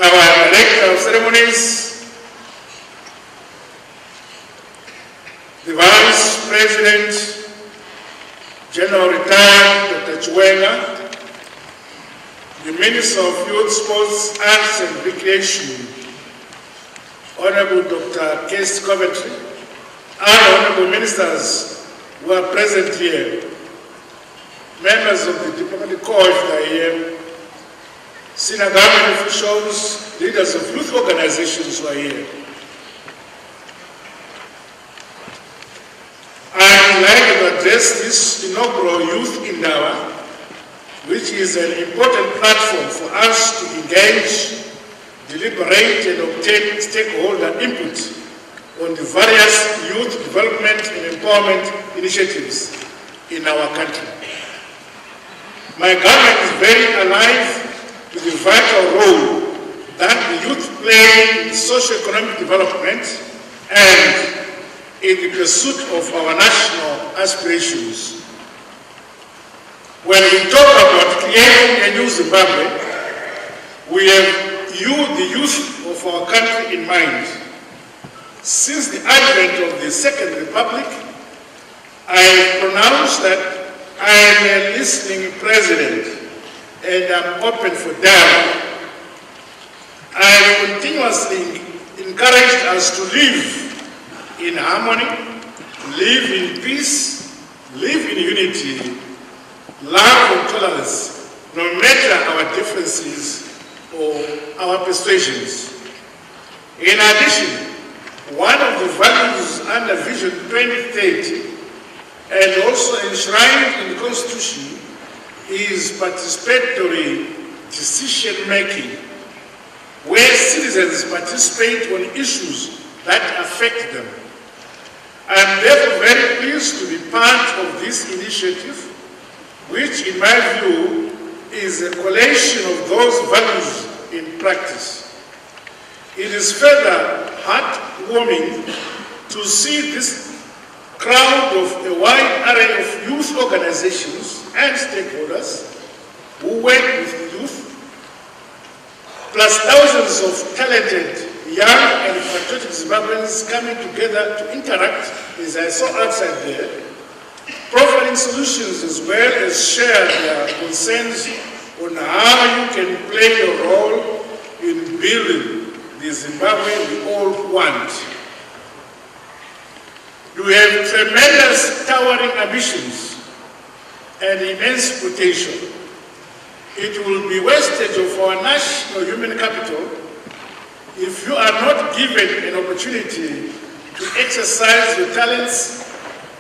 our Director of Ceremonies, the Vice President, General Retired Dr. Chiwenga, the Minister of Youth, Sports, Arts and Recreation, Honorable Dr. Case Coventry, and Honorable Ministers who are present here, members of the Diplomatic Corps that are here, senior government officials, leaders of youth organizations who are here. I would like to address this inaugural Youth Indawa, which is an important platform for us to engage, deliberate and obtain stakeholder input on the various youth development and empowerment initiatives in our country. My government is very alive to the vital role that the youth play in socio-economic development and in the pursuit of our national aspirations. When we talk about creating a new Zimbabwe, we have the youth of our country in mind. Since the advent of the Second Republic, I have pronounced that I am a listening president and I'm open for dialogue. I have continuously encouraged us to live in harmony, live in peace, live in unity, love and tolerance, no matter our differences or our persuasions. In addition, one of the values under Vision 2030 and also enshrined in the Constitution is participatory decision-making, where citizens participate on issues that affect them. I am therefore very pleased to be part of this initiative, which in my view is a collation of those values in practice. It is further heartwarming to see this crowd of a wide array of youth organizations and stakeholders who work with the youth, plus thousands of talented young and patriotic Zimbabweans coming together to interact, as I saw outside there, providing solutions as well as share their concerns on how you can play your role in building the Zimbabwe we all want. You have tremendous towering ambitions and immense potential. It will be wastage of our national human capital if you are not given an opportunity to exercise your talents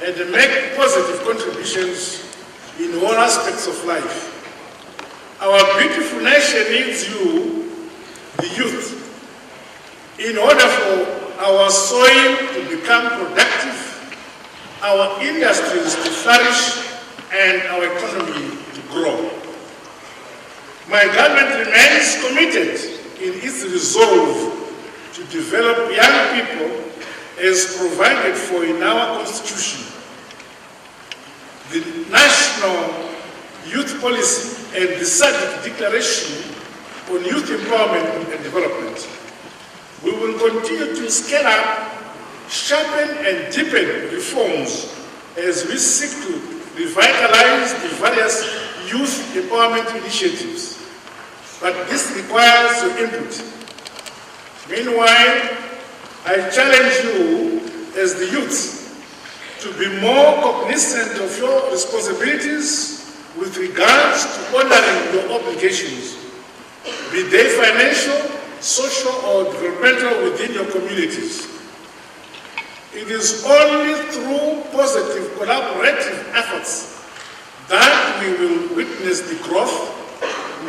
and make positive contributions in all aspects of life. Our beautiful nation needs you, the youth, in order for our soil to become productive, our industries to flourish, and our economy to grow. My government remains committed in its resolve to develop young people as provided for in our Constitution. The National Youth Policy and the SADC Declaration on Youth Empowerment and Development. We will continue to scale up, sharpen and deepen reforms as we seek to revitalize the various youth empowerment initiatives. But this requires your input. Meanwhile, I challenge you as the youth to be more cognizant of your responsibilities with regards to honoring your obligations, be they financial, social or developmental within your communities. It is only through positive collaborative efforts that we will witness the growth,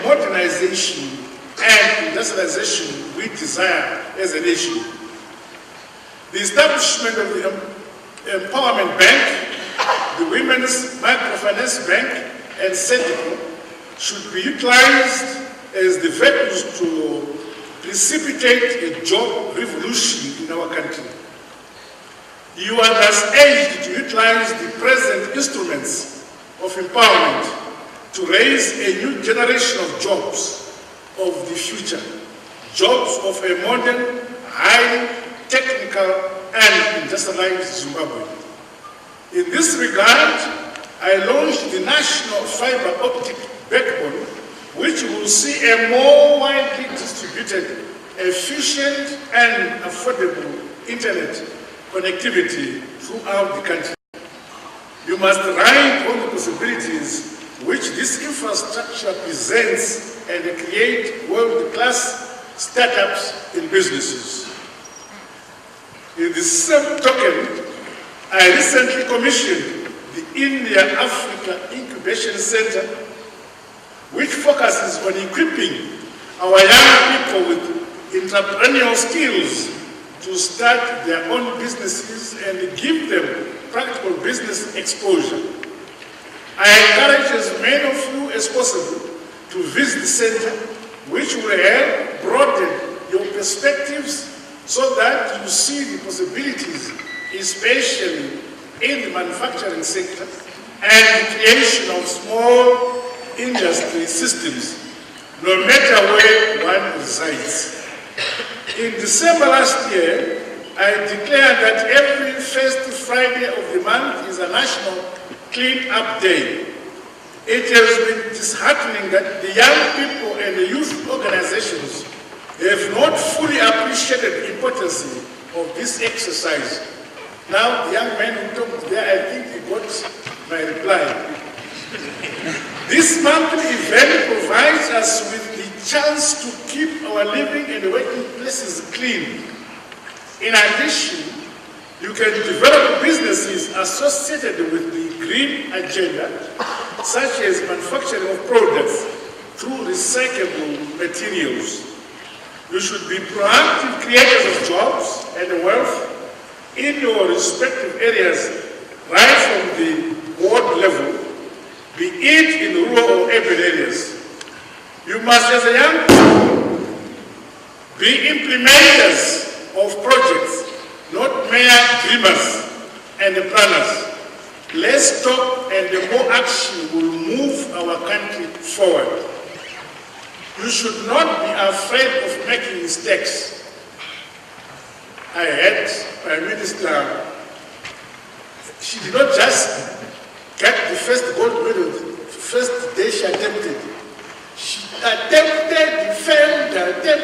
modernization and industrialization we desire as a nation. The establishment of the Empowerment Bank, the Women's Microfinance Bank and SEDCO should be utilized as the vehicles to precipitate a job revolution in our country. You are thus urged to utilize the present instruments of empowerment to raise a new generation of jobs of the future, jobs of a modern, highly technical and industrialized Zimbabwe. In this regard, I launched the National Fiber Optic Backbone, which will see a more widely distributed, efficient and affordable internet connectivity throughout the country. You must ride on the possibilities which this infrastructure presents and create world-class startups and businesses. In the same token, I recently commissioned the India-Africa Incubation Center, which focuses on equipping our young people with entrepreneurial skills to start their own businesses and give them practical business exposure. I encourage as many of you as possible to visit the center, which will help broaden your perspectives so that you see the possibilities, especially in the manufacturing sector and the creation of small industry systems, no matter where one resides. In December last year, I declared that every first Friday of the month is a National Clean Up Day. It has been disheartening that the young people and the youth organizations have not fully appreciated the importance of this exercise. Now, the young man who talked there, I think he got my reply. This monthly event provides us with the chance to keep our living and working places clean. In addition, you can develop businesses associated with the green agenda, such as manufacturing of products through recyclable materials. You should be proactive creators of jobs and wealth in your respective areas, right from the ward level, be it in rural or urban areas. You must, as a young people, be implementers of projects, not mere dreamers and planners. Less talk and more action will move our country forward. You should not be afraid of making mistakes. I had Prime Minister, she did not just get the first gold medal the first day she attempted. She attempted, failed, until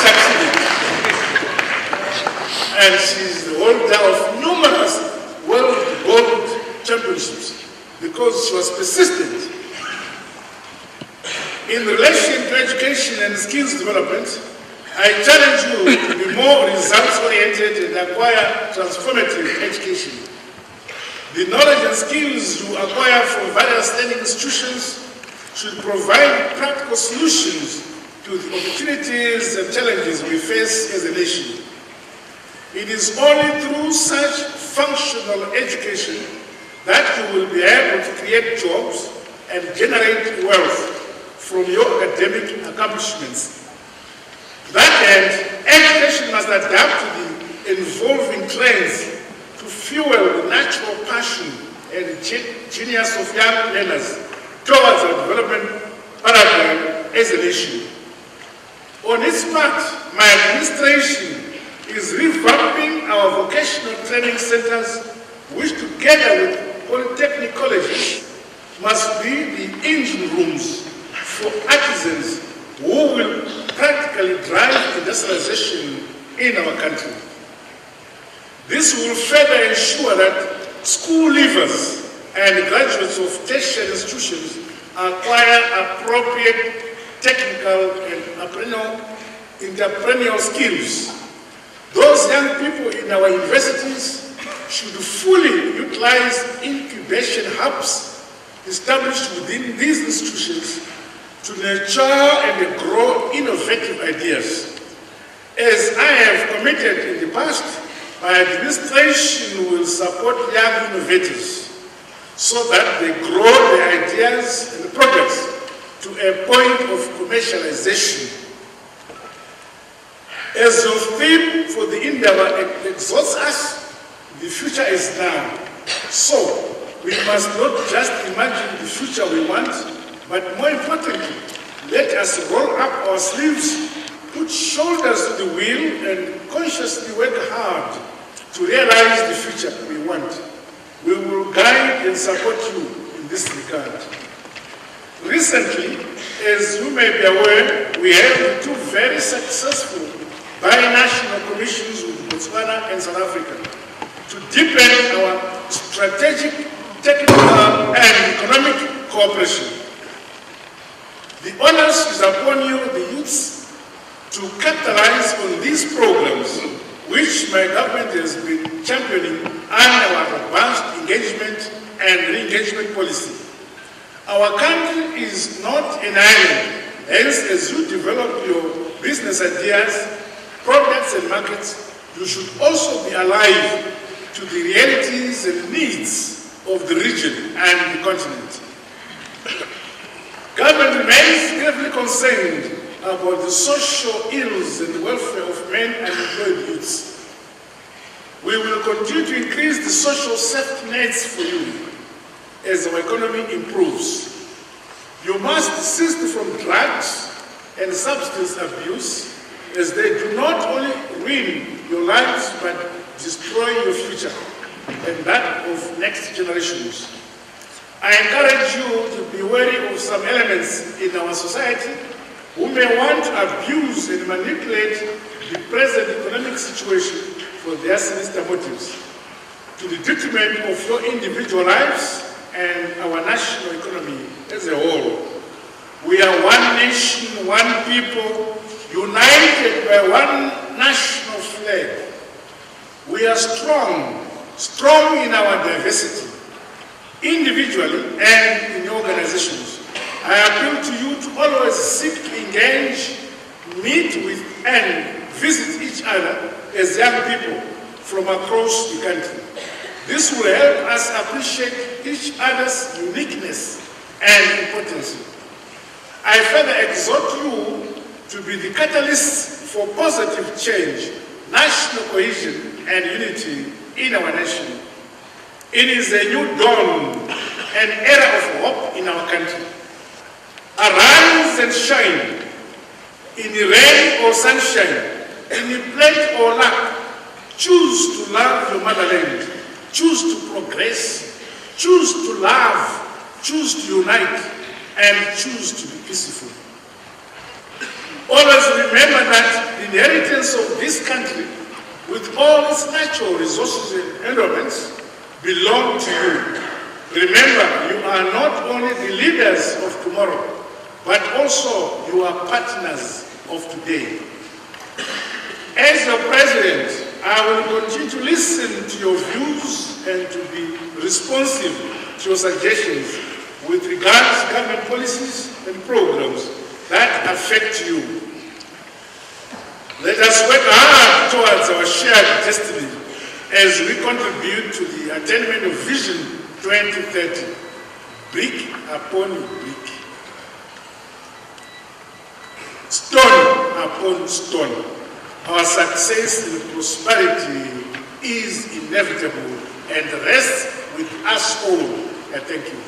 succeeded. And she's the holder of numerous world gold championships because she was persistent. In relation to education and skills development, I challenge you to be more results-oriented and acquire transformative education. The knowledge and skills you acquire from various learning institutions should provide practical solutions to the opportunities and challenges we face as a nation. It is only through such functional education that you will be able to create jobs and generate wealth from your academic accomplishments. To that end, education must adapt to the evolving trends to fuel the natural passion and genius of young learners towards our development paradigm as a nation. On its part, my administration is revamping our vocational training centers, which together with polytechnic colleges must be the engine rooms for artisans who will practically drive industrialization in our country. This will further ensure that school leavers and graduates of tertiary institutions acquire appropriate technical and entrepreneurial skills. Those young people in our universities should fully utilize incubation hubs established within these institutions to nurture and grow innovative ideas. As I have committed in the past, my administration will support young innovators so that they grow their ideas and projects to a point of commercialization. As your theme for the endeavor exhorts us, the future is now. So, we must not just imagine the future we want, but more importantly, let us roll up our sleeves, put shoulders to the wheel, and consciously work hard to realize the future we want. We will guide and support you in this regard. Recently, as you may be aware, we have two very successful binational commissions with Botswana and South Africa to deepen our strategic, technical, and economic cooperation. The onus is upon you, the youths, to capitalize on these programs, which my government has been championing under our advanced engagement and re-engagement policy. Our country is not an island, hence as you develop your business ideas, products and markets, you should also be alive to the realities and needs of the region and the continent. Government remains gravely concerned about the social ills and the welfare of men and employed youths. We will continue to increase the social safety nets for you as our economy improves. You must desist from drugs and substance abuse, as they do not only ruin your lives but destroy your future and that of next generations. I encourage you to be wary of some elements in our society who may want to abuse and manipulate the present economic situation for their sinister motives, to the detriment of your individual lives and our national economy as a whole. We are one nation, one people, united by one national flag. We are strong, strong in our diversity, individually and in organizations. I appeal to you to always seek to engage, meet with and visit each other as young people from across the country. This will help us appreciate each other's uniqueness and importance. I further exhort you to be the catalysts for positive change, national cohesion and unity in our nation. It is a new dawn, an era of hope in our country. Arise and shine, in the rain or sunshine, in the plenty or lack. Choose to love your motherland. Choose to progress. Choose to love. Choose to unite. And choose to be peaceful. Always remember that the inheritance of this country, with all its natural resources and endowments, belong to you. Remember, you are not only the leaders of tomorrow, but also you are partners of today. As your president, I will continue to listen to your views and to be responsive to your suggestions with regards to government policies and programs that affect you. Let us work hard towards our shared destiny as we contribute to the attainment of Vision 2030, brick upon brick, stone upon stone. Our success and prosperity is inevitable and rests with us all. I thank you.